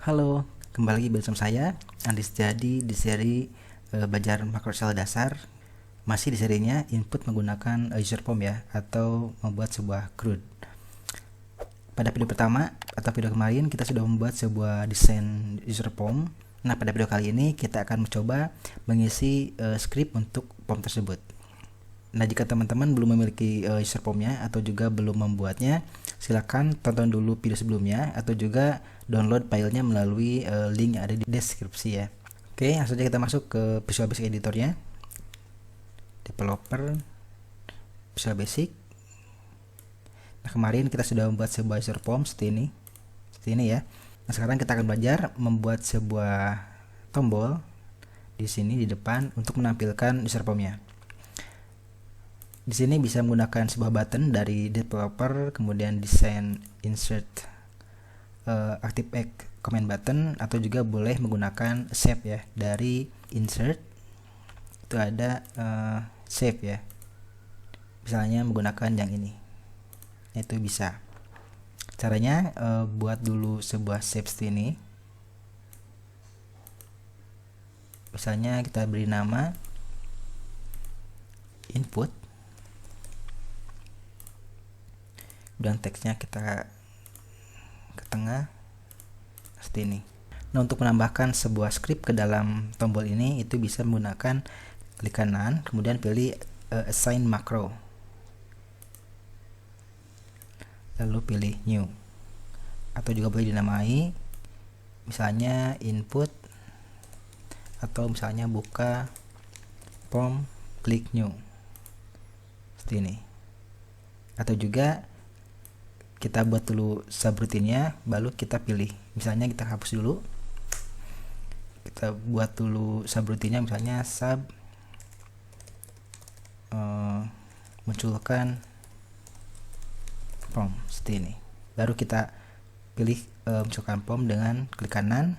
Halo, kembali lagi bersama saya Andi Setiadi di seri belajar makrosel dasar. Masih di serinya input menggunakan user form ya, atau membuat sebuah CRUD. Pada video pertama atau video kemarin kita sudah membuat sebuah desain user form. Nah, pada video kali ini kita akan mencoba mengisi script untuk form tersebut. Nah, jika teman-teman belum memiliki user formnya atau juga belum membuatnya, silakan tonton dulu video sebelumnya atau juga download filenya melalui link yang ada di deskripsi ya. Oke, langsung saja kita masuk ke Visual Basic editornya. Developer, Visual Basic. Nah, kemarin kita sudah membuat sebuah user form seperti ini ya. Nah, sekarang kita akan belajar membuat sebuah tombol di sini di depan untuk menampilkan user formnya. Di sini bisa menggunakan sebuah button dari developer, kemudian desain insert active egg command button, atau juga boleh menggunakan save ya, dari insert itu ada save ya, misalnya menggunakan yang ini, itu bisa. Caranya buat dulu sebuah save seperti ini. Misalnya kita beri nama input dan teksnya kita ke tengah seperti ini. Nah, untuk menambahkan sebuah script ke dalam tombol ini itu bisa menggunakan klik kanan kemudian pilih assign macro, lalu pilih new, atau juga boleh dinamai misalnya input, atau misalnya buka form klik new seperti ini. Atau juga kita buat dulu subroutinnya, baru kita pilih, misalnya kita hapus dulu, kita buat dulu subroutinnya, misalnya sub munculkan form seperti ini, baru kita pilih munculkan form dengan klik kanan,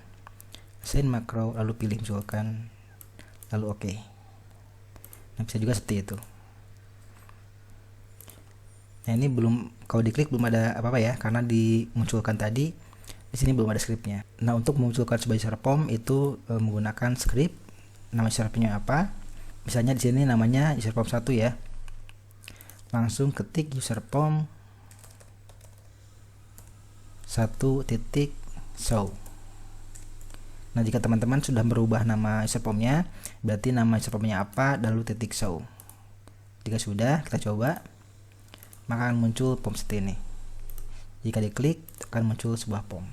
assign macro, lalu pilih munculkan, lalu oke. Nah, bisa juga seperti itu. Nah, ini belum, kalau diklik belum ada apa-apa ya, karena dimunculkan tadi di sini belum ada scriptnya. Nah, untuk memunculkan sebuah user form itu menggunakan script. Nama user formnya apa? Misalnya di sini namanya user form 1 ya. Langsung ketik user form 1.show. Nah, jika teman-teman sudah merubah nama user formnya, berarti nama user formnya apa, lalu titik show. Jika sudah, kita coba, maka akan muncul form seperti ini. Jika diklik akan muncul sebuah form.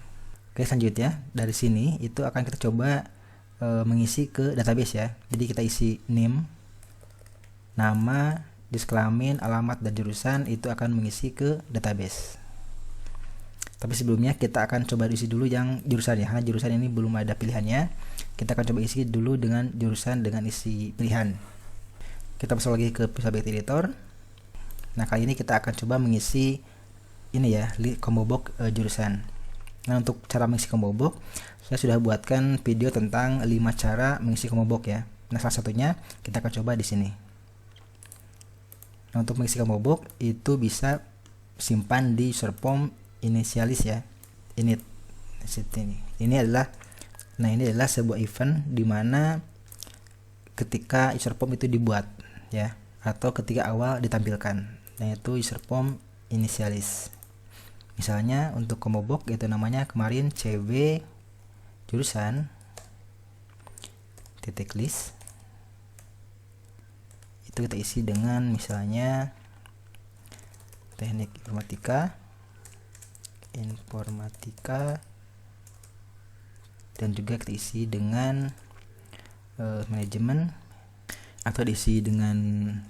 Oke, selanjutnya dari sini itu akan kita coba mengisi ke database ya. Jadi kita isi name, nama, jenis kelamin, alamat, dan jurusan, itu akan mengisi ke database. Tapi sebelumnya kita akan coba isi dulu yang jurusan ya, karena jurusan ini belum ada pilihannya. Kita akan coba isi dulu dengan jurusan dengan isi pilihan. Kita masuk lagi ke Visual Basic Editor. Nah, kali ini kita akan coba mengisi ini ya, combo box jurusan. Nah, untuk cara mengisi combo box, saya sudah buatkan video tentang 5 cara mengisi combo box ya. Nah, salah satunya kita akan coba di sini. Nah, untuk mengisi combo box itu bisa simpan di user form initialis ya. Ini adalah sebuah event di mana ketika user form itu dibuat ya, atau ketika awal ditampilkan. Nah, itu user form initialis. Misalnya untuk combo box itu namanya kemarin cw jurusan titik list, itu kita isi dengan misalnya teknik informatika, dan juga kita isi dengan manajemen, atau diisi dengan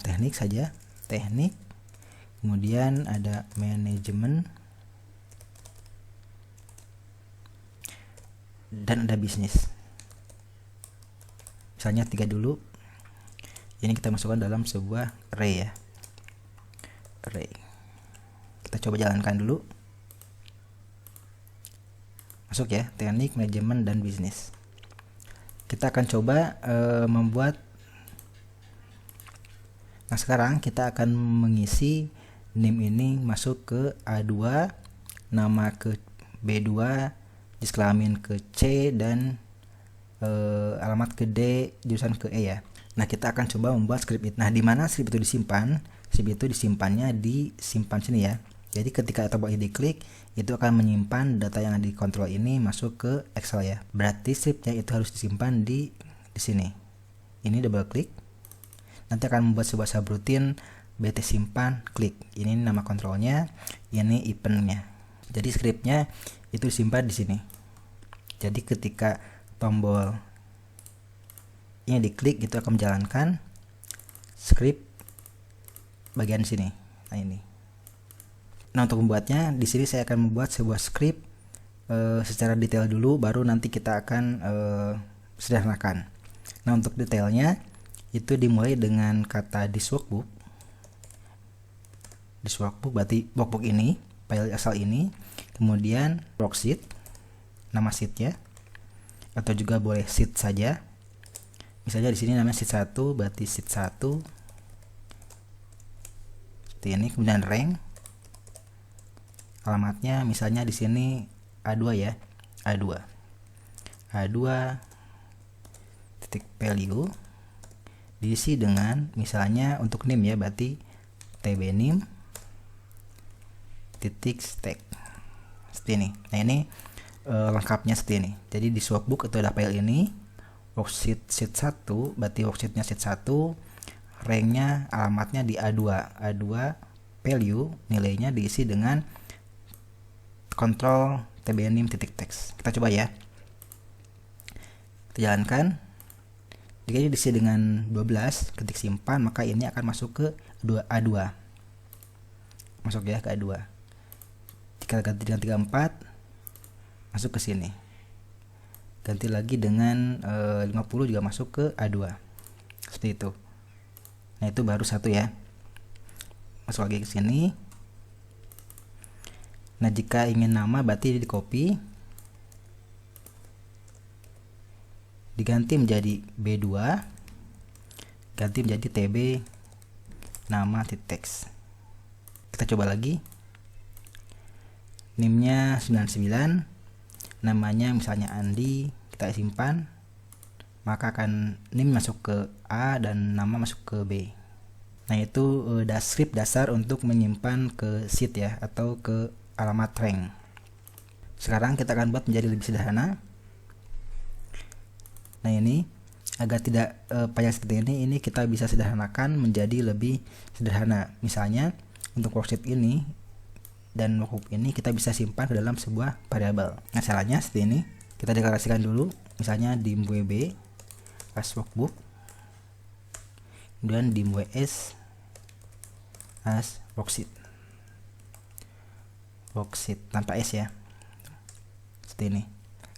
teknik saja, teknik, kemudian ada manajemen, dan ada bisnis. Misalnya 3 dulu. Ini kita masukkan dalam sebuah array ya. Array. Kita coba jalankan dulu. Masuk ya, teknik, manajemen, dan bisnis. Kita akan coba membuat. Nah, sekarang kita akan mengisi name ini masuk ke A2, nama ke B2, jis kelamin ke C dan alamat ke D, jurusan ke E ya. Nah, kita akan coba membuat script itu. Nah, di mana script itu disimpan? Script itu disimpannya disimpan sini ya. Jadi ketika tombol ini diklik, itu akan menyimpan data yang di kontrol ini masuk ke Excel ya. Berarti scriptnya itu harus disimpan di sini. Ini double klik. Nanti akan membuat sebuah subroutine bt simpan klik. Ini nama kontrolnya, ini eventnya. Jadi scriptnya itu disimpan di sini. Jadi ketika tombol ini diklik, itu akan menjalankan script bagian sini. Nah, ini. Nah, untuk membuatnya di sini saya akan membuat sebuah script secara detail dulu, baru nanti kita akan sederhanakan. Nah, untuk detailnya itu dimulai dengan kata this workbook. This workbook berarti workbook ini, file asal ini, kemudian worksheet, nama sheetnya, atau juga boleh sheet saja. Misalnya di sini namanya sheet 1, berarti sheet 1 seperti ini. Kemudian rank, alamatnya misalnya di sini A2 ya, A2 titik value diisi dengan misalnya untuk name ya, berarti tb name titik stack seperti ini. Nah, ini lengkapnya seperti ini. Jadi di workbook itu ada file ini, worksheet sheet 1, berarti worksheetnya sheet 1, ranknya alamatnya di A2 value, nilainya diisi dengan kontrol tbnim titik text. Kita coba ya, kita jalankan. Jika ini diisi dengan 12, ketik simpan, maka ini akan masuk ke A2, masuk ya ke A2. Jika ganti dengan 34, masuk ke sini. Ganti lagi dengan 50 juga masuk ke A2, seperti itu. Nah, itu baru satu ya, masuk lagi ke sini. Nah, jika ingin nama berarti di copy, diganti menjadi B2, ganti menjadi TB nama teks. Kita coba lagi. NIM-nya 99, namanya misalnya Andi, kita simpan, maka akan NIM masuk ke A dan nama masuk ke B. Nah, itu script dasar untuk menyimpan ke sheet ya, atau ke alamat rank. Sekarang kita akan buat menjadi lebih sederhana. Nah, ini agar tidak panjang seperti ini kita bisa sederhanakan menjadi lebih sederhana. Misalnya untuk worksheet ini dan workbook ini kita bisa simpan ke dalam sebuah variabel. Nah, caranya seperti ini. Kita deklarasikan dulu, misalnya dim wb as workbook, kemudian dim ws as worksheet tanpa s ya, seperti ini.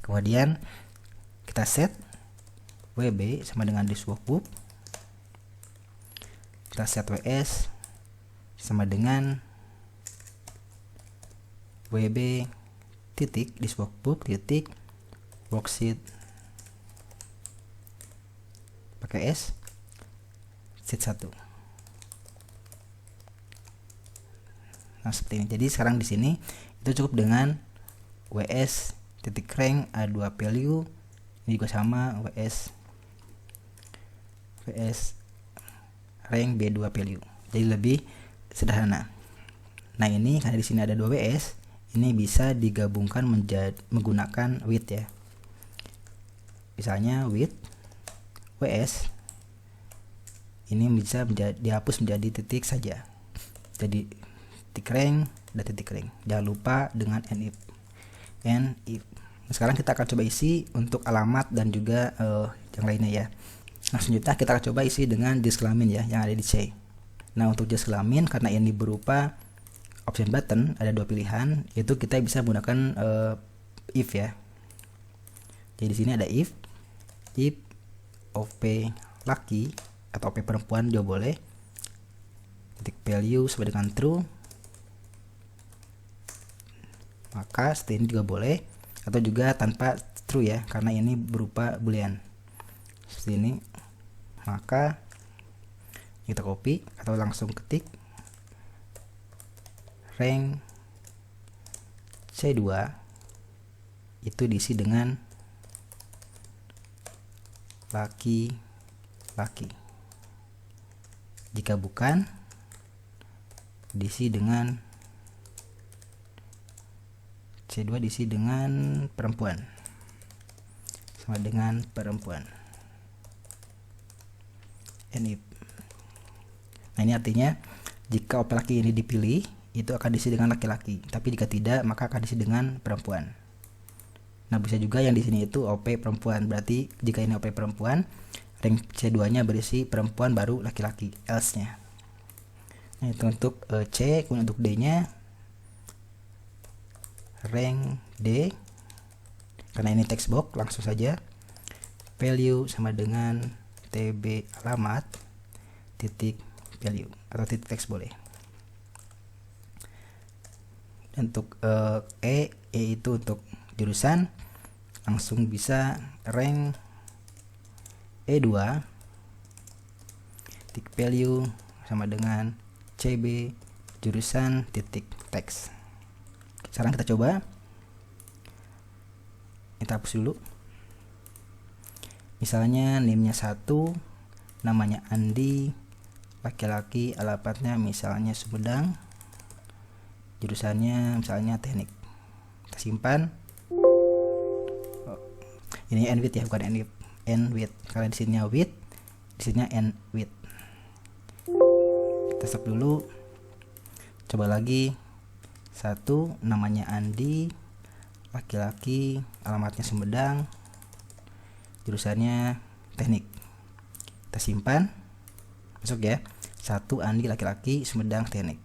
Kemudian kita set wb sama dengan this workbook, kita set ws sama dengan wb titik this workbook titik worksheet pakai s sheet 1. Nah, seperti ini. Jadi sekarang di sini itu cukup dengan ws titik rank A2 value, ini juga sama ws rank B2 value. Jadi lebih sederhana. Nah, ini karena di sini ada 2 ws, ini bisa digabungkan menggunakan with ya. Misalnya with ws ini bisa dihapus menjadi titik saja. Jadi titik rank dan titik rank. Jangan lupa dengan and if. Nah, sekarang kita akan coba isi untuk alamat dan juga yang lainnya ya. Nah, selanjutnya kita akan coba isi dengan jis kelamin ya, yang ada di C. Nah, untuk jis kelamin karena ini berupa option button, ada 2 pilihan, itu kita bisa menggunakan if ya. Jadi di sini ada if of p laki atau p perempuan juga boleh, titik value sama dengan true, maka seperti ini juga boleh, atau juga tanpa true ya, karena ini berupa boolean seperti ini. Maka kita copy atau langsung ketik rank C2 itu diisi dengan laki-laki. Jika bukan, diisi dengan C2 diisi dengan perempuan, sama dengan perempuan. And if. Nah, ini artinya jika OP laki ini dipilih, itu akan diisi dengan laki-laki, tapi jika tidak, maka akan diisi dengan perempuan. Nah, bisa juga yang di sini itu OP perempuan, berarti jika ini OP perempuan, rank C2-nya berisi perempuan baru laki-laki, else-nya. Nah, itu untuk C. Kemudian untuk D-nya rank D, karena ini text box, langsung saja value sama dengan TB alamat titik value atau titik text boleh. Untuk E itu untuk jurusan, langsung bisa rank E2 titik value sama dengan CB jurusan titik teks. Sekarang kita coba, kita hapus dulu. Misalnya name-nya 1, namanya Andi, laki-laki, alamatnya misalnya Sumedang, jurusannya misalnya teknik. Kita simpan. Ini end with ya, bukan end with, karena di sininya with, di sininya end with. Kita stop dulu. Coba lagi. 1, namanya Andi, laki-laki, alamatnya Sumedang, jurusannya teknik. Kita simpan. Masuk ya. 1 Andi, laki-laki, Sumedang, teknik.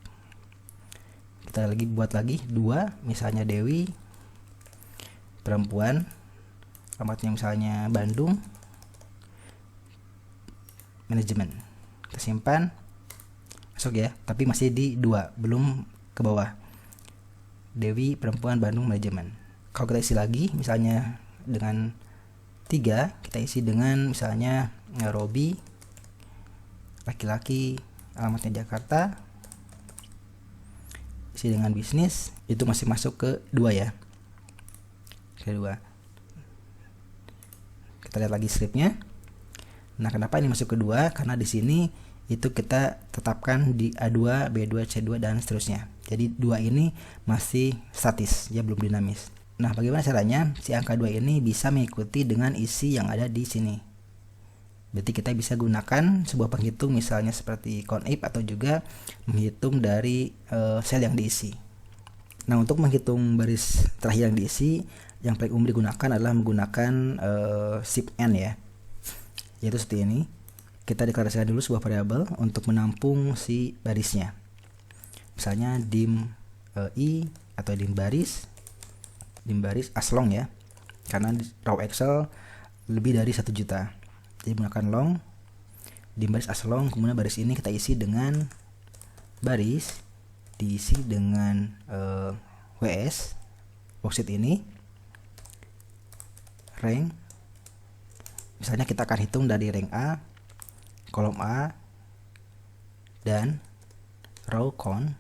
Kita lagi buat lagi 2, misalnya Dewi, perempuan, alamatnya misalnya Bandung, manajemen. Kita simpan. Masuk ya, tapi masih di 2, belum ke bawah. Dewi, perempuan, Bandung, manajemen. Kalau kita isi lagi, misalnya dengan 3, kita isi dengan misalnya Robi, laki-laki, alamatnya Jakarta, isi dengan bisnis, itu masih masuk ke 2 ya. Kedua. Kita lihat lagi scriptnya. Nah, kenapa ini masuk ke 2? Karena di sini itu kita tetapkan di A2, B2, C2 dan seterusnya. Jadi 2 ini masih statis, ya belum dinamis. Nah, bagaimana caranya si angka 2 ini bisa mengikuti dengan isi yang ada di sini? Berarti kita bisa gunakan sebuah penghitung misalnya seperti COUNTIF atau juga menghitung dari sel yang diisi. Nah, untuk menghitung baris terakhir yang diisi, yang paling umum digunakan adalah menggunakan shift n ya. Yaitu seperti ini. Kita deklarasikan dulu sebuah variabel untuk menampung si barisnya. Misalnya dim i atau dim baris as long ya, karena raw Excel lebih dari 1 juta. Jadi menggunakan long dim baris as long, kemudian baris ini kita isi dengan baris diisi dengan WS worksheet ini rank. Misalnya kita akan hitung dari rank A, kolom A, dan row count.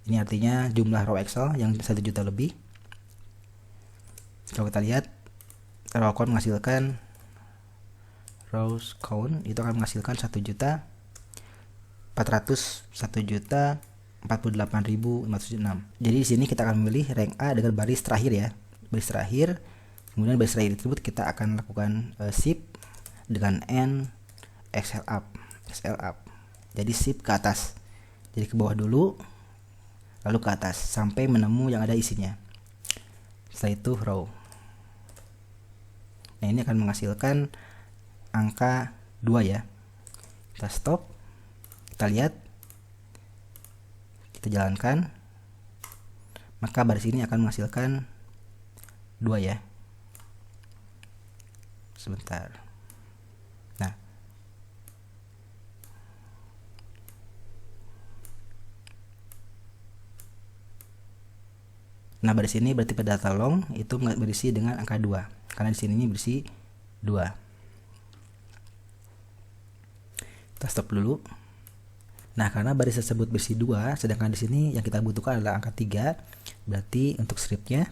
Ini artinya jumlah raw Excel yang 1 juta lebih. Kalau kita lihat raw count menghasilkan rows count itu akan menghasilkan 1.401.048.506. Jadi di sini kita akan memilih rank A dengan baris terakhir ya. Baris terakhir. Kemudian baris terakhir tersebut kita akan lakukan shift dengan N XL up. Jadi shift ke atas. Jadi ke bawah dulu, lalu ke atas sampai menemu yang ada isinya. Setelah itu row. Nah, ini akan menghasilkan angka 2 ya. Kita stop. Kita lihat. Kita jalankan. Maka baris ini akan menghasilkan 2 ya. Sebentar. Nah, baris ini berarti pada data long itu berisi dengan angka 2. Karena di sini ini berisi 2. Kita stop dulu. Nah, karena baris tersebut berisi 2, sedangkan di sini yang kita butuhkan adalah angka 3. Berarti untuk stripnya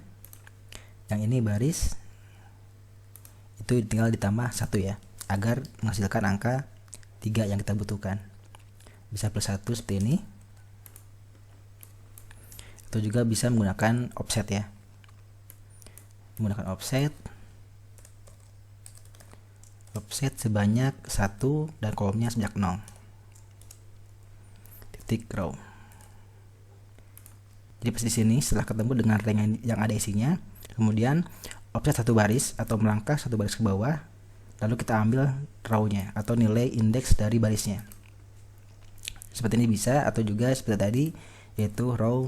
Yang ini baris, itu tinggal ditambah 1 ya, agar menghasilkan angka 3 yang kita butuhkan. Bisa plus 1 seperti ini, atau juga bisa menggunakan offset ya, menggunakan offset sebanyak 1 dan kolomnya sebanyak 0, titik row. Jadi pas di sini setelah ketemu dengan ring yang ada isinya, kemudian offset 1 baris atau melangkah 1 baris ke bawah, lalu kita ambil row-nya atau nilai indeks dari barisnya. Seperti ini bisa, atau juga seperti tadi, yaitu row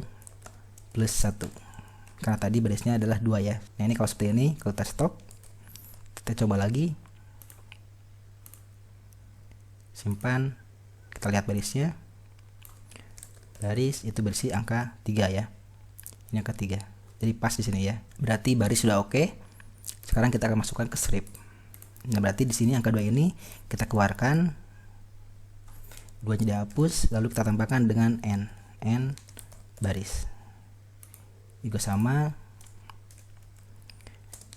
plus 1, karena tadi barisnya adalah 2 ya. Nah ini kalau seperti ini, kalau kita stop, kita coba lagi, simpan, kita lihat barisnya, baris itu berisi angka 3 ya, ini angka 3, jadi pas di sini ya, berarti baris sudah oke. Sekarang kita akan masukkan ke strip. Nah berarti di sini angka 2 ini kita keluarkan, 2 nya dihapus, lalu kita tambahkan dengan n baris, juga sama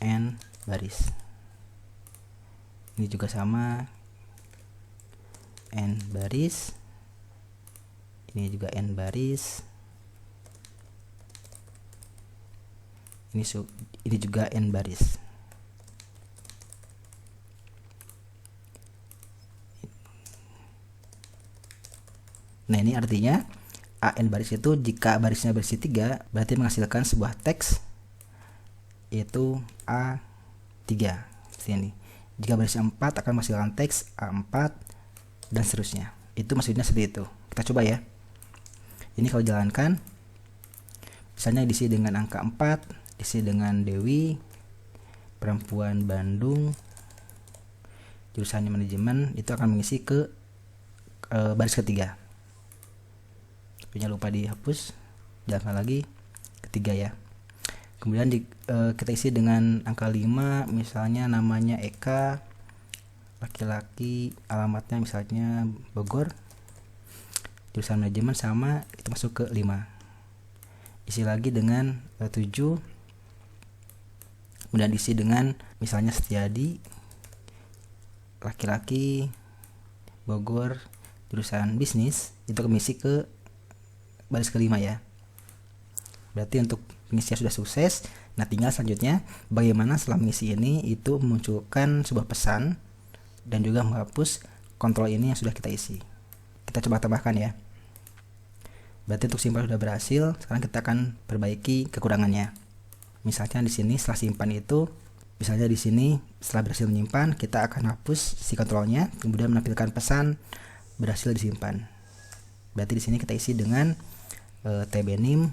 n baris, ini juga sama n baris, ini juga n baris, ini juga n baris. Nah ini artinya AN baris itu jika barisnya berisi 3 berarti menghasilkan sebuah teks yaitu A3 sini. Jika barisnya 4 akan menghasilkan teks A4 dan seterusnya. Itu maksudnya seperti itu. Kita coba ya. Ini kalau jalankan, misalnya diisi dengan angka 4, diisi dengan Dewi, perempuan Bandung, jurusannya manajemen, itu akan mengisi ke baris ketiga. Punya lupa dihapus, jalankan lagi ketiga ya. Kemudian kita isi dengan angka 5, misalnya namanya Eka, laki-laki, alamatnya misalnya Bogor, jurusan manajemen sama, itu masuk ke 5. Isi lagi dengan 7, kemudian diisi dengan misalnya Setiadi, laki-laki, Bogor, jurusan bisnis, itu mengisi ke baris kelima ya. Berarti untuk pengisian sudah sukses. Nah tinggal selanjutnya bagaimana setelah mengisi ini itu memunculkan sebuah pesan dan juga menghapus kontrol ini yang sudah kita isi. Kita coba tambahkan ya. Berarti untuk simpan sudah berhasil. Sekarang kita akan perbaiki kekurangannya. Misalnya di sini setelah simpan itu, misalnya di sini setelah berhasil menyimpan, kita akan hapus si kontrolnya, kemudian menampilkan pesan berhasil disimpan. Berarti di sini kita isi dengan tbnim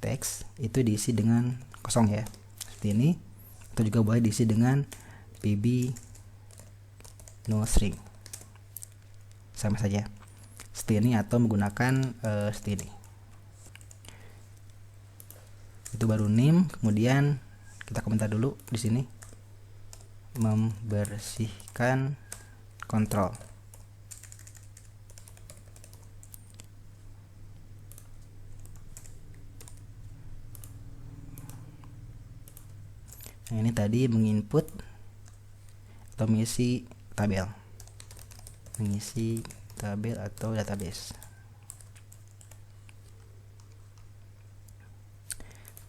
text, itu diisi dengan kosong ya, seperti ini. Atau juga boleh diisi dengan pb no string, sama saja seperti ini, atau menggunakan seperti ini. Itu baru nim. Kemudian kita komentar dulu di sini, membersihkan kontrol. Nah, ini tadi menginput atau mengisi tabel, atau database.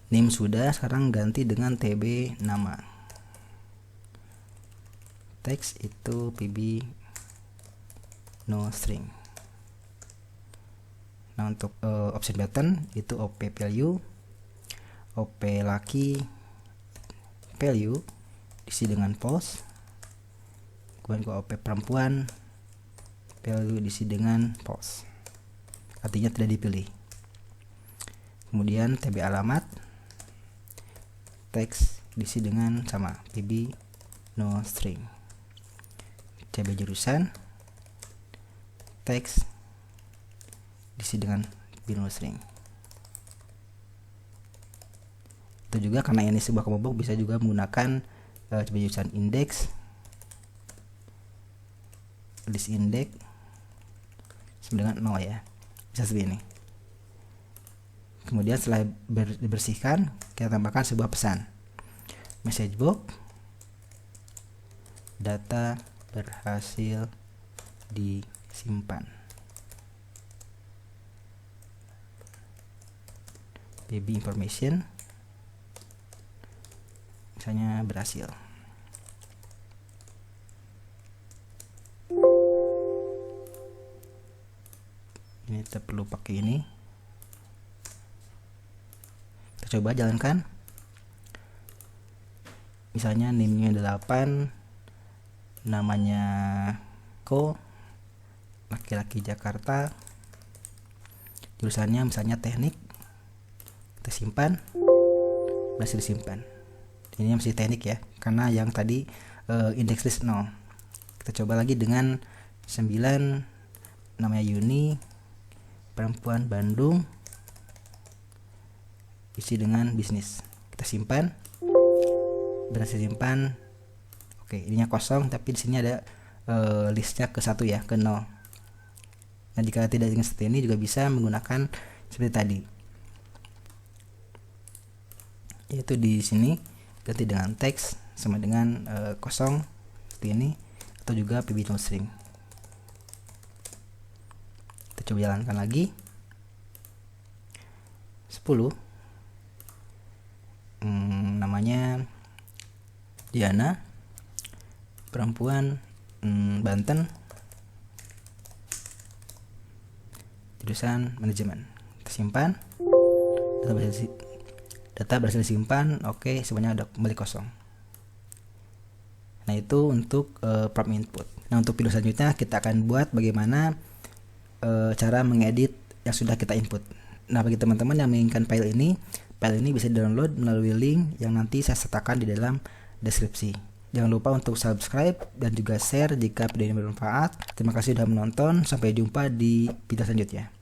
Nim sudah, sekarang ganti dengan tb nama. Teks itu pb no string. Nah untuk option button itu op value, op laki value diisi dengan false. Kemudian ke op perempuan value diisi dengan false, artinya tidak dipilih. Kemudian tb alamat, teks diisi dengan sama pb no string. tb jurusan, teks diisi dengan pb no string. Itu juga karena ini sebuah kelompok, bisa juga menggunakan tb jurusan index, list index sama dengan 0 ya, bisa seperti ini. Kemudian setelah dibersihkan, kita tambahkan sebuah pesan. Message box, data berhasil disimpan. Baby information, misalnya berhasil. Ini kita perlu pakai ini. Kita coba jalankan. Misalnya NIM-nya 8, namanya Ko, laki-laki Jakarta, jurusannya misalnya teknik. Kita simpan, berhasil disimpan. Ini masih teknik ya, karena yang tadi index list 0. Kita coba lagi dengan 9, namanya Yuni, perempuan Bandung, isi dengan bisnis. Kita simpan, berhasil simpan. Oke, ininya kosong, tapi di sini ada listnya ke 1 ya, ke 0. Nah, jika tidak ingin seperti ini juga bisa menggunakan seperti tadi, yaitu di sini ganti dengan teks sama dengan kosong seperti ini, atau juga pb string. Kita coba jalankan lagi. 10, namanya Diana, perempuan Banten, jurusan manajemen. Kita simpan, data berhasil disimpan. Oke, semuanya udah kembali kosong. Nah, itu untuk prompt input. Nah, untuk video selanjutnya kita akan buat bagaimana cara mengedit yang sudah kita input. Nah, bagi teman-teman yang menginginkan file ini bisa download melalui link yang nanti saya sertakan di dalam deskripsi. Jangan lupa untuk subscribe dan juga share jika video ini bermanfaat. Terima kasih sudah menonton. Sampai jumpa di video selanjutnya.